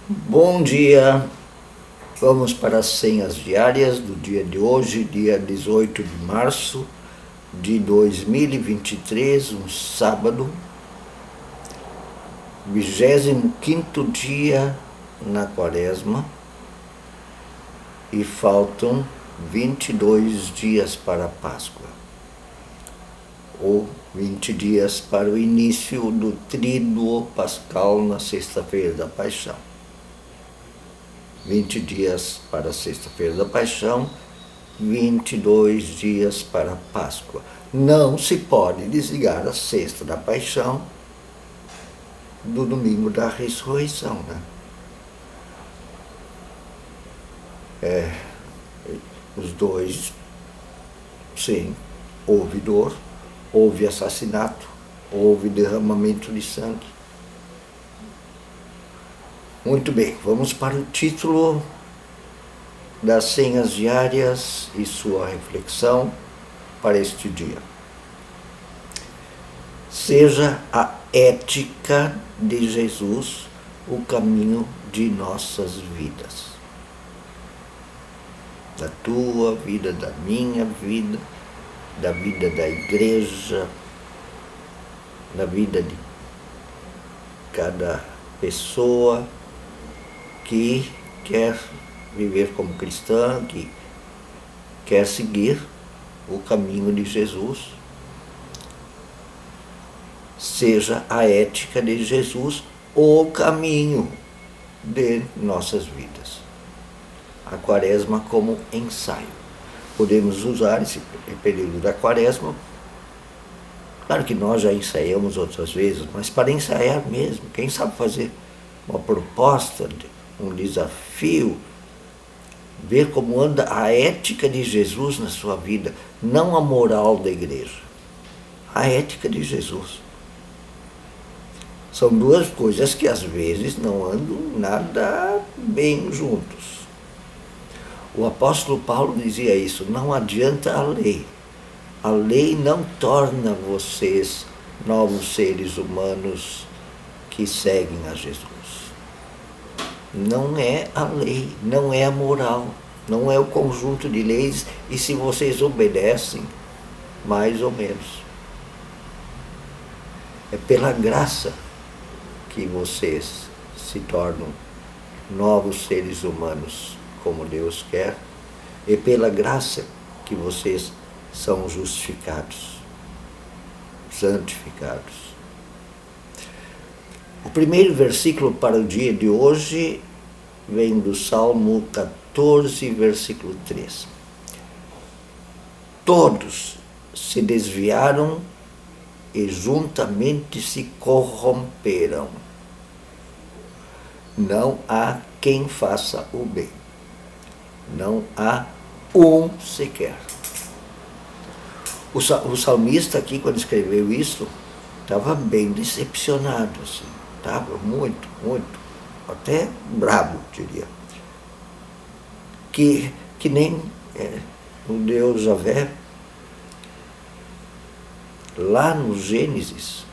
Bom dia, vamos para as senhas diárias do dia de hoje, dia 18 de março de 2023, um sábado, 25º dia na quaresma e faltam 22 dias para a Páscoa, ou 20 dias para o início do tríduo pascal na sexta-feira da Paixão. 20 dias para a sexta-feira da Paixão, 22 dias para a Páscoa. Não se pode desligar a sexta da Paixão do domingo da ressurreição, né? Os dois, sim, houve dor, houve assassinato, houve derramamento de sangue. Muito bem, vamos para o título das senhas diárias e sua reflexão para este dia. Seja a ética de Jesus o caminho de nossas vidas. Da tua vida, da minha vida, da vida da igreja, da vida de cada pessoa que quer viver como cristã, que quer seguir o caminho de Jesus. Seja a ética de Jesus o caminho de nossas vidas. A quaresma como ensaio. Podemos usar esse período da quaresma, claro que nós já ensaiamos outras vezes, mas para ensaiar mesmo, quem sabe fazer uma proposta, um desafio, ver como anda a ética de Jesus na sua vida, não a moral da igreja, a ética de Jesus. São duas coisas que às vezes não andam nada bem juntos. O apóstolo Paulo dizia isso: não adianta a lei. A lei não torna vocês novos seres humanos que seguem a Jesus. Não é a lei, não é a moral, não é o conjunto de leis, e se vocês obedecem, mais ou menos. É pela graça que vocês se tornam novos seres humanos como Deus quer, e pela graça que vocês são justificados, santificados. O primeiro versículo para o dia de hoje vem do Salmo 14, versículo 3. Todos se desviaram e juntamente se corromperam. Não há quem faça o bem. Não há um sequer. O salmista aqui, quando escreveu isso, estava bem decepcionado, assim. Estava muito, até bravo, diria. Que nem o Deus Javé, lá no Gênesis,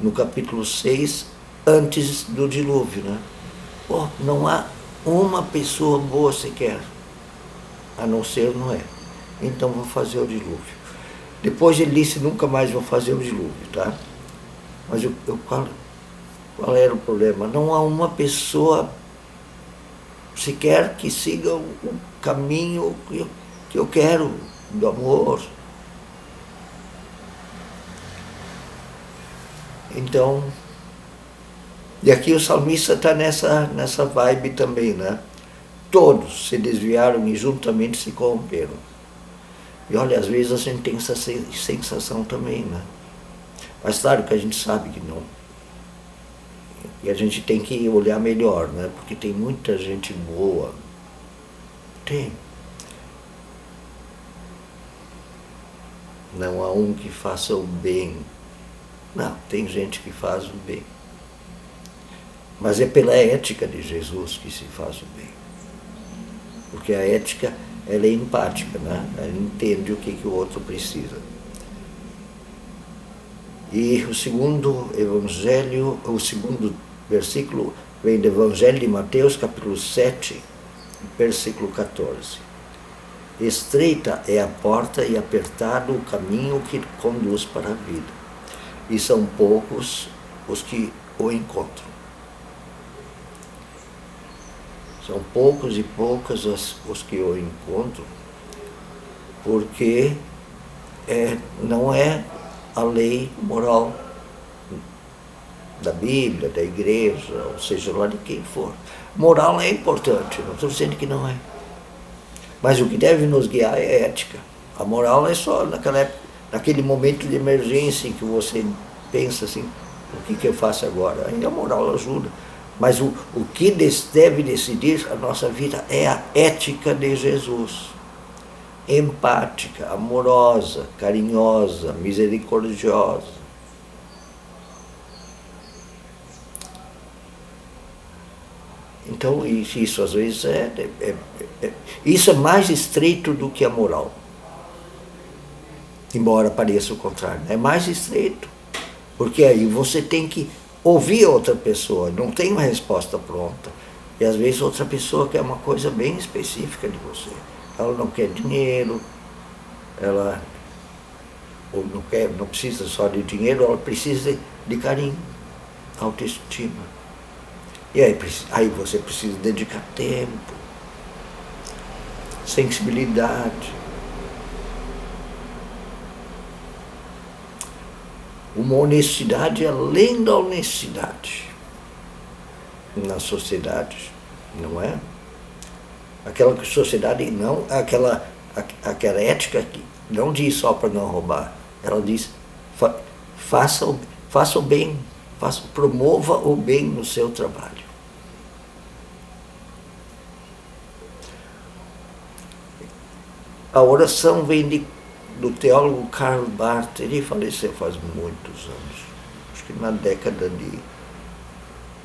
no capítulo 6, antes do dilúvio, né? Não há uma pessoa boa sequer, a não ser Noé. Então vou fazer o dilúvio. Depois ele disse: nunca mais vou fazer o dilúvio, tá? Mas qual era o problema? Não há uma pessoa sequer que siga o caminho que eu quero, do amor. Então, e aqui o salmista está nessa vibe também, né? Todos se desviaram e juntamente se corromperam. E olha, às vezes a gente tem essa sensação também, né? Mas claro que a gente sabe que não. E a gente tem que olhar melhor, né? Porque tem muita gente boa. Tem. Não há um que faça o bem. Não, tem gente que faz o bem. Mas é pela ética de Jesus que se faz o bem. Porque a ética, ela é empática, né? Ela entende o que o outro precisa. E o segundo evangelho, o segundo versículo Vem do Evangelho de Mateus, capítulo 7, versículo 14. Estreita é a porta e apertado o caminho que conduz para a vida, e são poucos os que o encontram. São poucos e poucas os que o encontram, porque não é a lei moral da Bíblia, da igreja, ou seja lá de quem for. Moral é importante, não estou dizendo que não é. Mas o que deve nos guiar é ética. A moral é só naquela época, naquele momento de emergência em que você pensa assim, o que eu faço agora? Aí a moral ajuda. Mas o que deve decidir a nossa vida é a ética de Jesus. Empática, amorosa, carinhosa, misericordiosa. Então, isso às vezes isso é mais estreito do que a moral. Embora pareça o contrário. É mais estreito. Porque aí você tem que ouvir outra pessoa, não tem uma resposta pronta. E às vezes outra pessoa quer uma coisa bem específica de você. Ela não quer dinheiro, ela não precisa só de dinheiro, ela precisa de carinho, autoestima. E aí você precisa dedicar tempo, sensibilidade. Uma honestidade além da honestidade na sociedade, não é? Aquela sociedade não, aquela ética que não diz só para não roubar, ela diz faça o bem, promova o bem no seu trabalho. A oração vem do teólogo Karl Barth. Ele faleceu faz muitos anos, acho que na década de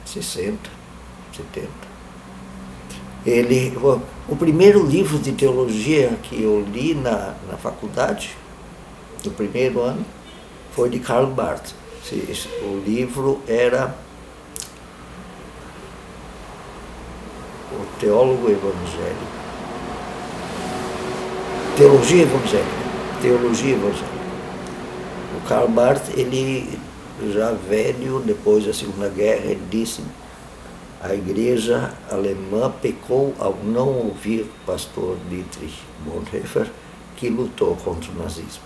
60, 70. O primeiro livro de teologia que eu li na faculdade, no primeiro ano, foi de Karl Barth. O livro era O Teólogo Evangélico. Teologia Evangélica. O Karl Barth, ele já velho, depois da Segunda Guerra, ele disse: a igreja alemã pecou ao não ouvir o pastor Dietrich Bonhoeffer, que lutou contra o nazismo.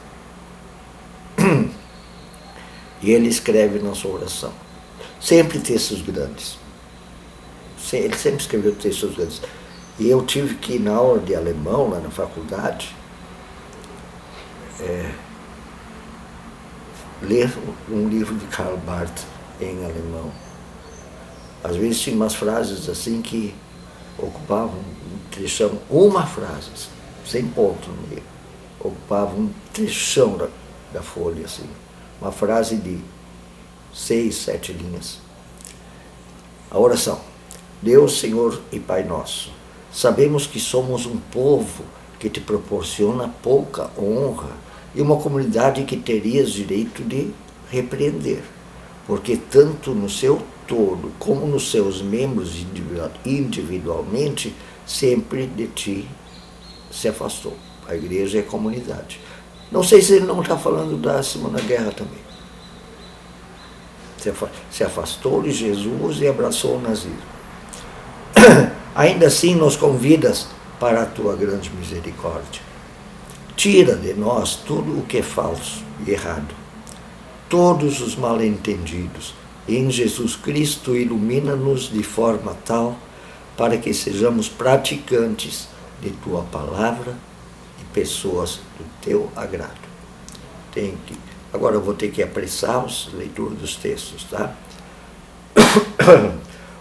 E ele escreve na sua oração, sempre textos grandes. Ele sempre escreveu textos grandes. E eu tive que ir na aula de alemão, lá na faculdade, ler um livro de Karl Barth em alemão. Às vezes tinha umas frases assim que ocupavam um trechão, uma frase, sem ponto no meio, ocupava um trechão da folha, assim. Uma frase de 6, 7 linhas. A oração. Deus, Senhor e Pai nosso, sabemos que somos um povo que te proporciona pouca honra e uma comunidade que terias direito de repreender, porque tanto no seu todo como nos seus membros individualmente, sempre de ti se afastou. A igreja é comunidade. Não sei se ele não está falando da Segunda Guerra também. Se afastou de Jesus e abraçou o nazismo. Ainda assim nos convidas para a tua grande misericórdia. Tira de nós tudo o que é falso e errado, todos os mal-entendidos, e em Jesus Cristo ilumina-nos de forma tal para que sejamos praticantes de tua palavra e pessoas do teu agrado. Agora eu vou ter que apressar a leitura dos textos, tá?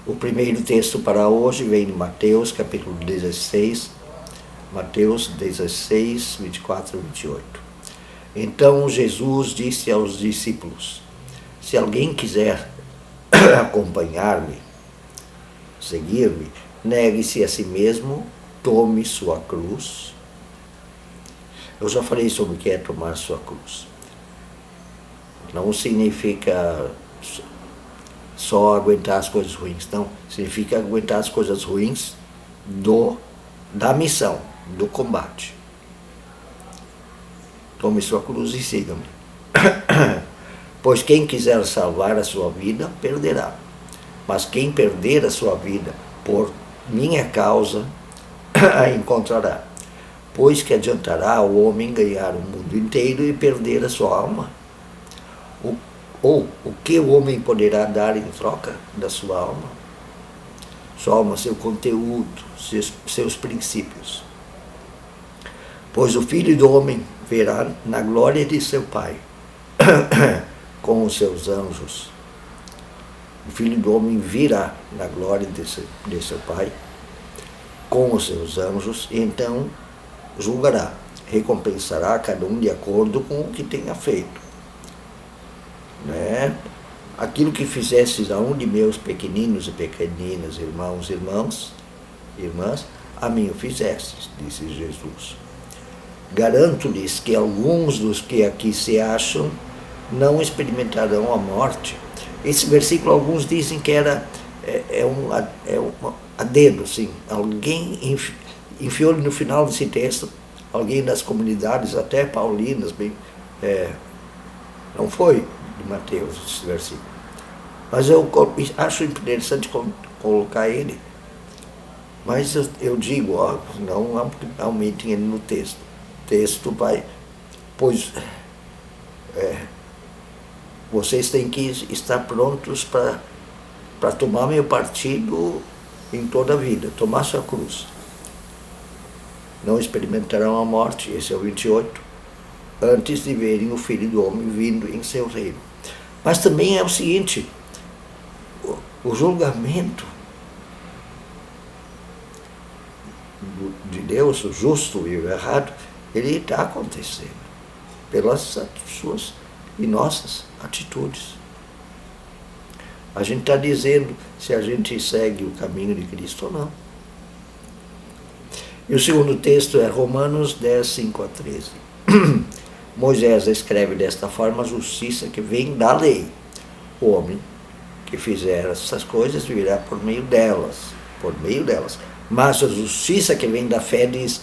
O primeiro texto para hoje vem de Mateus, capítulo 16, Mateus 16, 24 e 28. Então Jesus disse aos discípulos: se alguém quiser acompanhar-me, seguir-me, negue-se a si mesmo, tome sua cruz. Eu já falei sobre o que é tomar sua cruz. Não significa só aguentar as coisas ruins. Não, significa aguentar as coisas ruins da missão, do combate. Tome sua cruz e siga-me. Pois quem quiser salvar a sua vida, perderá. Mas quem perder a sua vida por minha causa, a encontrará. Pois que adiantará ao homem ganhar o mundo inteiro e perder a sua alma? Ou o que o homem poderá dar em troca da sua alma? Sua alma, seu conteúdo, seus princípios. Pois o Filho do Homem verá na glória de seu Pai, com os seus anjos. O Filho do Homem virá na glória de seu Pai, com os seus anjos, e então julgará, recompensará cada um de acordo com o que tenha feito. Né? Aquilo que fizestes a um de meus pequeninos e pequeninas, irmãos e irmãs, a mim o fizestes, disse Jesus. Garanto-lhes que alguns dos que aqui se acham não experimentarão a morte. Esse versículo, alguns dizem que um adendo, sim. Alguém enfiou no final desse texto, alguém das comunidades, até paulinas, não foi de Mateus esse versículo. Mas eu acho interessante colocar ele. Mas eu digo, não aumentem ele no texto. O texto vai, pois vocês têm que estar prontos para tomar meu partido em toda a vida, tomar sua cruz. Não experimentarão a morte, esse é o 28, antes de verem o Filho do Homem vindo em seu reino. Mas também é o seguinte, o julgamento de Deus, o justo e o errado, ele está acontecendo pelas suas e nossas atitudes. A gente está dizendo se a gente segue o caminho de Cristo ou não. E o segundo texto é Romanos 10, 5 a 13. Moisés escreve desta forma a justiça que vem da lei. O homem que fizer essas coisas virá por meio delas. Mas a justiça que vem da fé diz,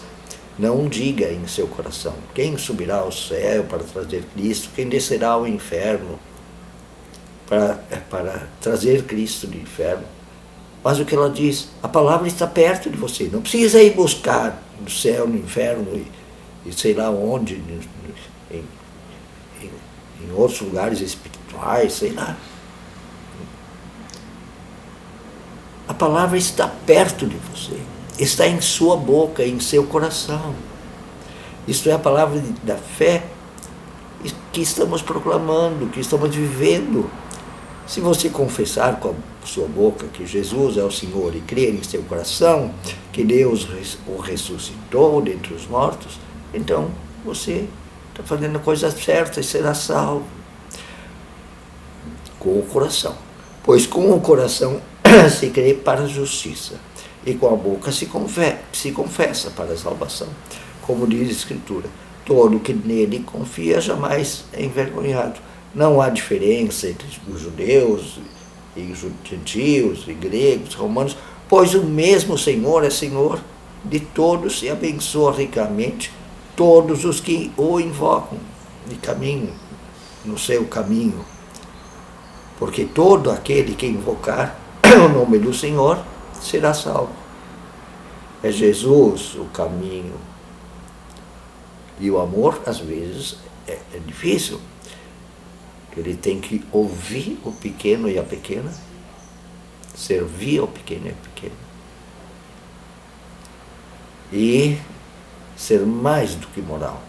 não diga em seu coração, quem subirá ao céu para trazer Cristo, quem descerá ao inferno para trazer Cristo do inferno. Mas o que ela diz, a palavra está perto de você, não precisa ir buscar no céu, no inferno e sei lá onde, em outros lugares espirituais, sei lá. A palavra está perto de você, está em sua boca, em seu coração. Isto é a palavra da fé que estamos proclamando, que estamos vivendo. Se você confessar com a sua boca que Jesus é o Senhor e crer em seu coração que Deus o ressuscitou dentre os mortos, então você está fazendo a coisa certa e será salvo. Com o coração. Pois com o coração se crê para a justiça e com a boca se confessa para a salvação. Como diz a Escritura, todo que nele confia jamais é envergonhado. Não há diferença entre os judeus e os gentios, e gregos, romanos, pois o mesmo Senhor é Senhor de todos e abençoa ricamente todos os que o invocam de caminho, no seu caminho. Porque todo aquele que invocar o nome do Senhor será salvo. É Jesus o caminho. E o amor, às vezes, é difícil. Ele tem que ouvir o pequeno e a pequena, servir ao pequeno e a pequena. E ser mais do que moral.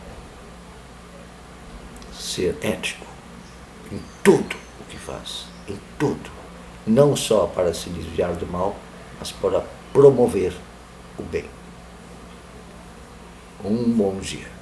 Ser ético em tudo o que faz, em tudo. Não só para se desviar do mal, mas para promover o bem. Um bom dia.